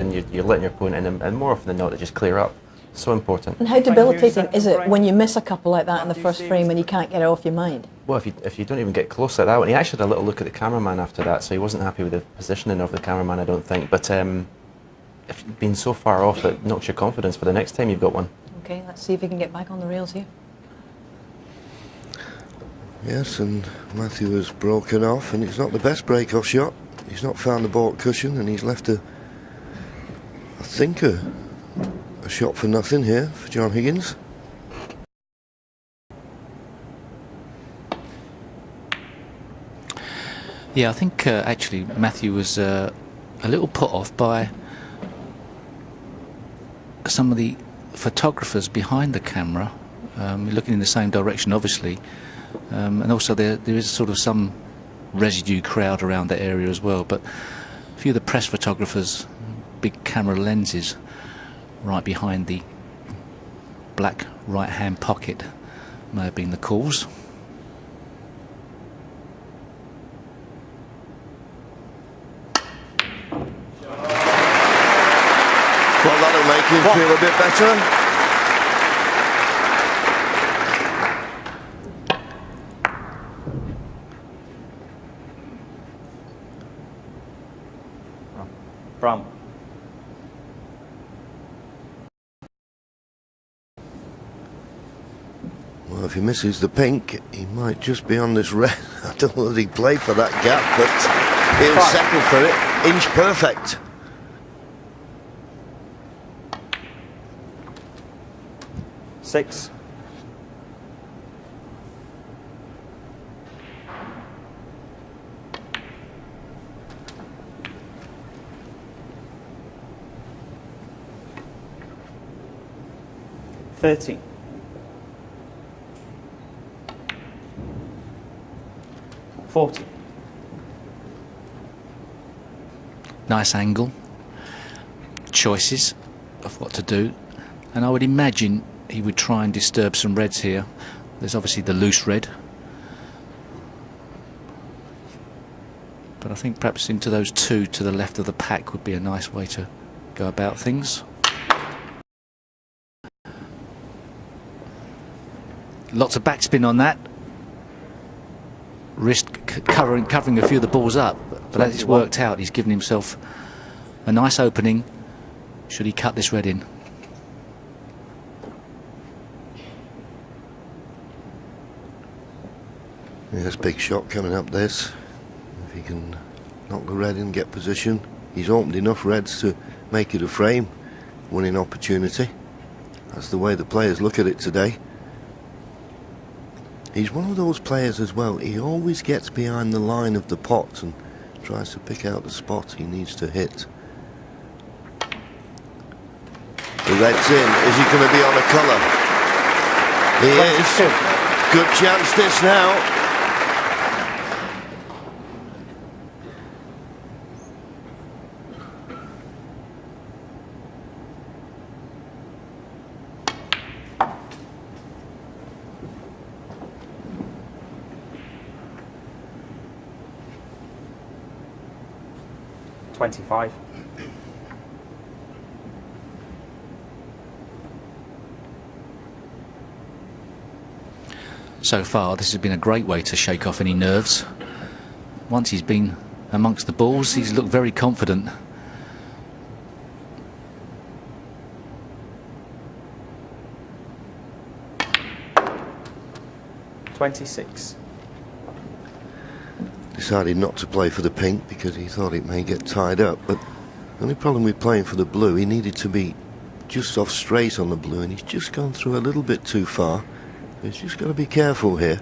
you're letting your opponent in, and more often than not, they just clear up. So important. And how debilitating is it when you miss a couple like that in the first frame and you can't get it off your mind? Well, if you don't even get close like that one, he actually had a little look at the cameraman after that, so he wasn't happy with the positioning of the cameraman, I don't think. But if you've been so far off, it knocks your confidence for the next time you've got one. Okay, let's see if he can get back on the rails here. Yes, and Mathew has broken off, and it's not the best break-off shot. He's not found the baulk cushion, and he's left a shot for nothing here for John Higgins. Yeah, I think actually Mathew was a little put off by some of the photographers behind the camera, looking in the same direction, obviously, and also there is sort of some residue crowd around that area as well. But a few of the press photographers, big camera lenses, right behind the black right-hand pocket, may have been the cause. Well, that'll make him feel a bit better. From. Well, if he misses the pink, he might just be on this red. I don't know that he played for that gap, but he'll settle for it. Inch perfect. Six. $30. 40. Nice angle, choices of what to do, and I would imagine he would try and disturb some reds here. There's obviously the loose red, but I think perhaps into those two to the left of the pack would be a nice way to go about things. Lots of backspin on that. Wrist covering a few of the balls up, but as it's worked out, he's given himself a nice opening should he cut this red in. Yes, big shot coming up this. If he can knock the red in, get position. He's opened enough reds to make it a frame winning opportunity. That's the way the players look at it today. He's one of those players as well, he always gets behind the line of the pot and tries to pick out the spot he needs to hit. The red's in. Is he going to be on a colour? He is. Good chance this now. $25. So far, this has been a great way to shake off any nerves. Once he's been amongst the balls, he's looked very confident. $26. Decided not to play for the pink because he thought it may get tied up, but the only problem with playing for the blue, he needed to be just off straight on the blue, and he's just gone through a little bit too far. He's just got to be careful here.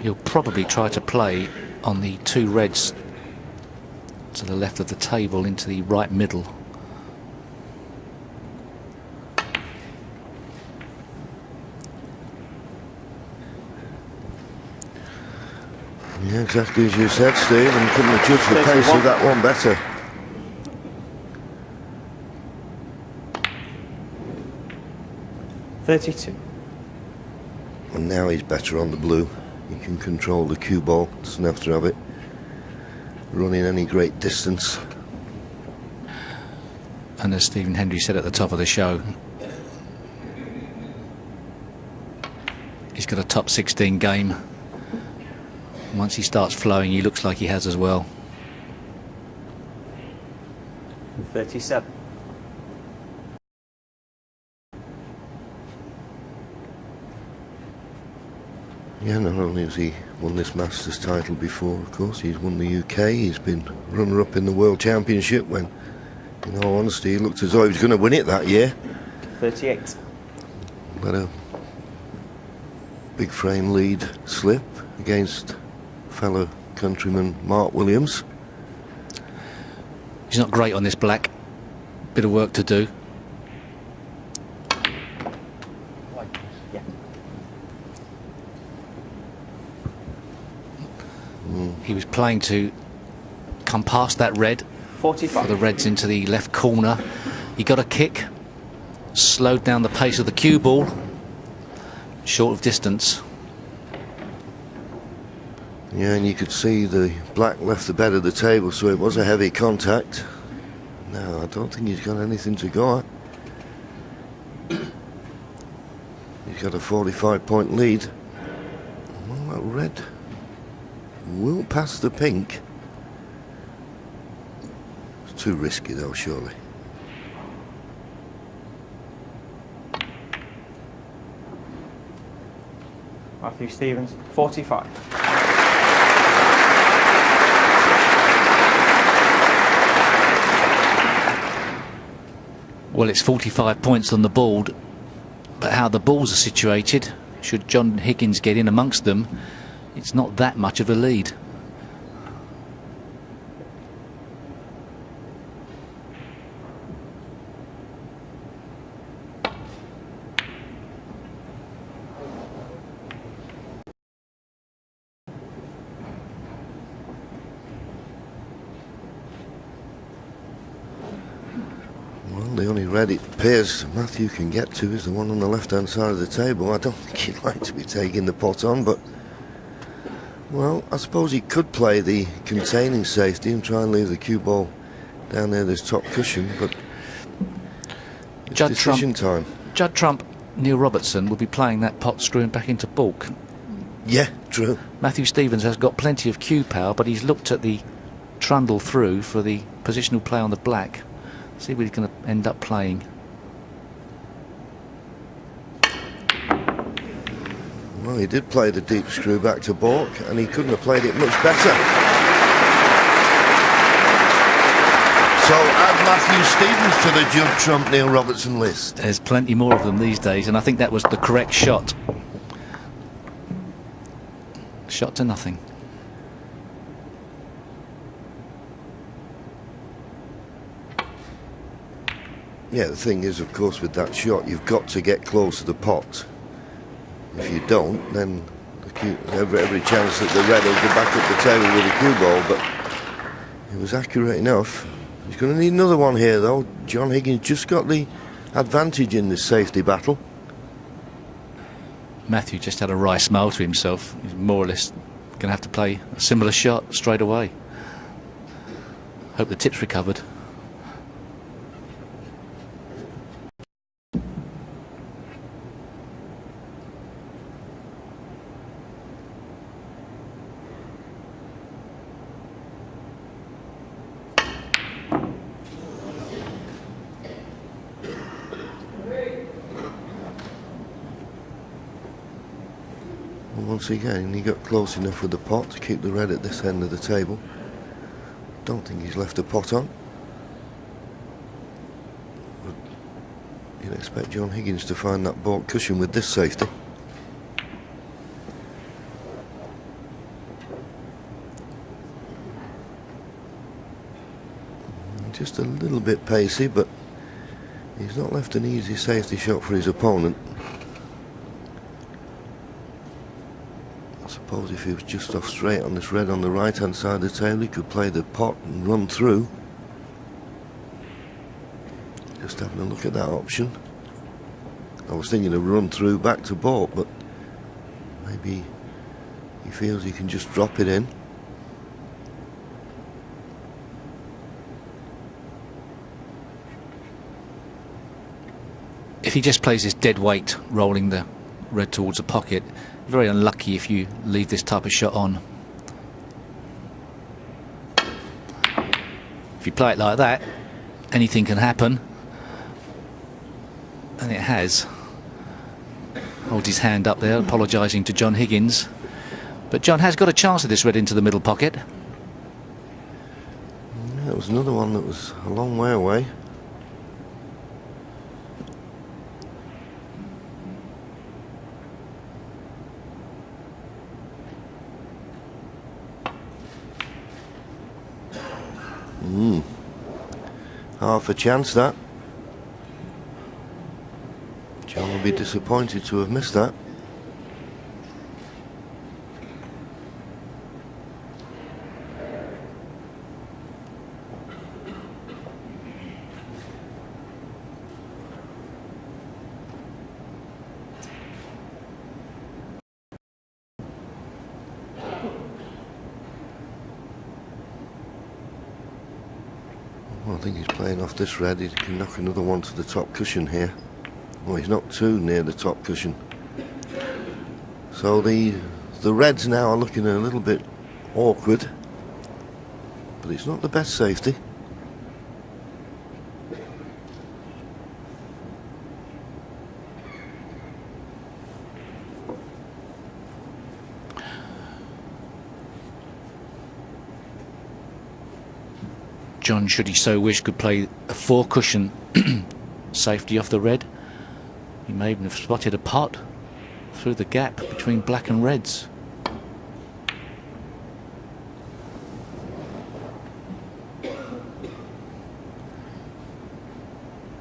He'll probably try to play on the two reds to the left of the table into the right middle. Yeah, exactly as you said, Steve, and couldn't have judged the pace of that one better. $32. And now he's better on the blue. He can control the cue ball, doesn't have to have it running any great distance. And as Stephen Hendry said at the top of the show, he's got a top 16 game. Once he starts flowing, he looks like he has as well. 37. Yeah, not only has he won this Masters title before, of course, he's won the UK, he's been runner-up in the World Championship when, in all honesty, he looked as though he was going to win it that year. 38. Let a big frame lead slip against fellow countryman Mark Williams. He's not great on this black. Bit of work to do. Yeah. He was playing to come past that red. 45. For the reds into the left corner. He got a kick. Slowed down the pace of the cue ball. Short of distance. Yeah, and you could see the black left the bed of the table, so it was a heavy contact. No, I don't think he's got anything to go at. He's got a 45-point lead. Well, that red will pass the pink. It's too risky though, surely. Mathew Stevens, 45. Well, it's 45 points on the board, but how the balls are situated, should John Higgins get in amongst them, it's not that much of a lead. The only red it appears Mathew can get to is the one on the left-hand side of the table. I don't think he'd like to be taking the pot on, but, well, I suppose he could play the containing safety and try and leave the cue ball down near this top cushion, but it's decision time. Judd Trump, Neil Robertson will be playing that pot screwing back into baulk. Yeah, true. Mathew Stevens has got plenty of cue power, but he's looked at the trundle through for the positional play on the black. See what he's going to end up playing. Well, he did play the deep screw back to baulk, and he couldn't have played it much better. So add Mathew Stevens to the Judd Trump, Neil Robertson list. There's plenty more of them these days, and I think that was the correct shot. Shot to nothing. Yeah, the thing is, of course, with that shot, you've got to get close to the pot. If you don't, then every chance that the red will go back up the table with a cue ball, but it was accurate enough. He's going to need another one here, though. John Higgins just got the advantage in this safety battle. Mathew just had a wry smile to himself. He's more or less going to have to play a similar shot straight away. Hope the tip's recovered. Once again, he got close enough with the pot to keep the red at this end of the table. Don't think he's left a pot on. But you'd expect John Higgins to find that baulk cushion with this safety. Just a little bit pacey, but he's not left an easy safety shot for his opponent. I suppose if he was just off straight on this red on the right hand side of the table, he could play the pot and run through. Just having a look at that option. I was thinking of run through back to baulk, but maybe he feels he can just drop it in. if he just plays this dead weight, rolling the red towards the pocket, very unlucky if you leave this type of shot on. If you play it like that, anything can happen, and it has. Holds his hand up there, apologising to John Higgins, but John has got a chance of this red into the middle pocket. Yeah, it was another one that was a long way away. Half a chance, that. John will be disappointed to have missed that. Well, I think he's playing off this red. He can knock another one to the top cushion here. Well, he's not too near the top cushion. So the reds now are looking a little bit awkward, but it's not the best safety. John, should he so wish, could play a 4 cushion safety off the red. He may even have spotted a pot through the gap between black and reds.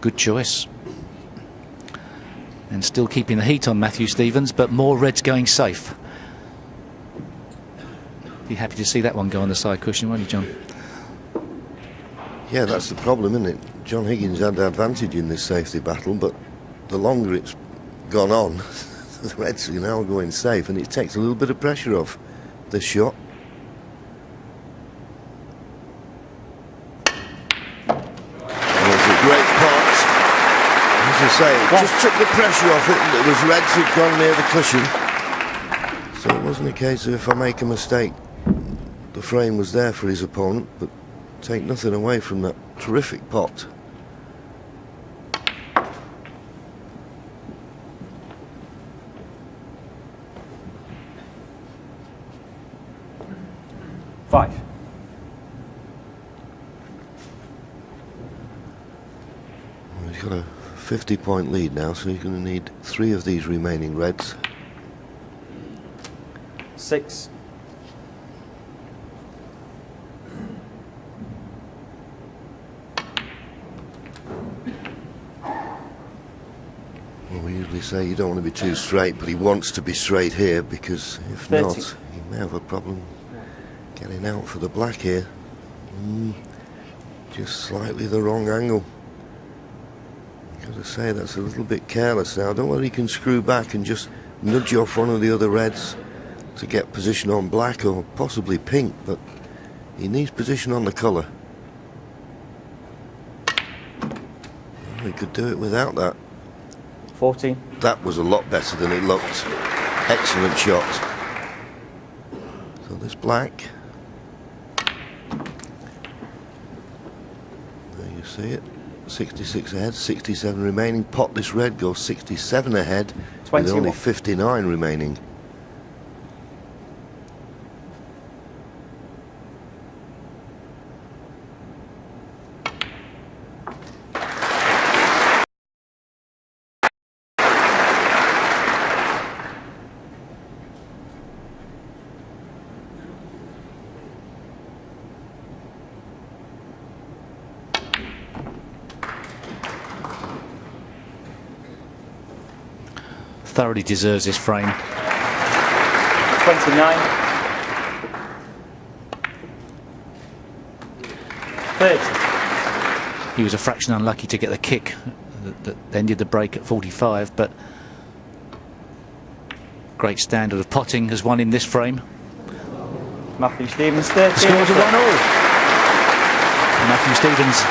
Good choice. And still keeping the heat on Mathew Stevens, but more reds going safe. Be happy to see that one go on the side cushion, won't you, John? Yeah, that's the problem, isn't it? John Higgins had the advantage in this safety battle, but the longer it's gone on, the reds are now going safe, and it takes a little bit of pressure off this shot. It's a great pot. As I say, it just took the pressure off it, and it was reds had gone near the cushion. So it wasn't a case of if I make a mistake, the frame was there for his opponent, but take nothing away from that terrific pot. Five. Well, he's got a 50-point lead now, so he's going to need 3 of these remaining reds. 6. Well, we usually say you don't want to be too straight, but he wants to be straight here, because if 30. not, he may have a problem getting out for the black here. Just slightly the wrong angle. I've got to say, that's a little bit careless now. I don't know whether he can screw back and just nudge off one of the other reds to get position on black or possibly pink, but he needs position on the colour. Well, he could do it without that. 14. That was a lot better than it looked. Excellent shot. So this black. There you see it. 66 ahead, 67 remaining. Pot this red goes 67 ahead 21. with only 59 remaining. Thoroughly deserves this frame. 29. He was a fraction unlucky to get the kick that ended the break at 45, but great standard of potting has won in this frame. Mathew Stevens 30. The scores are 1-all. Mathew Stevens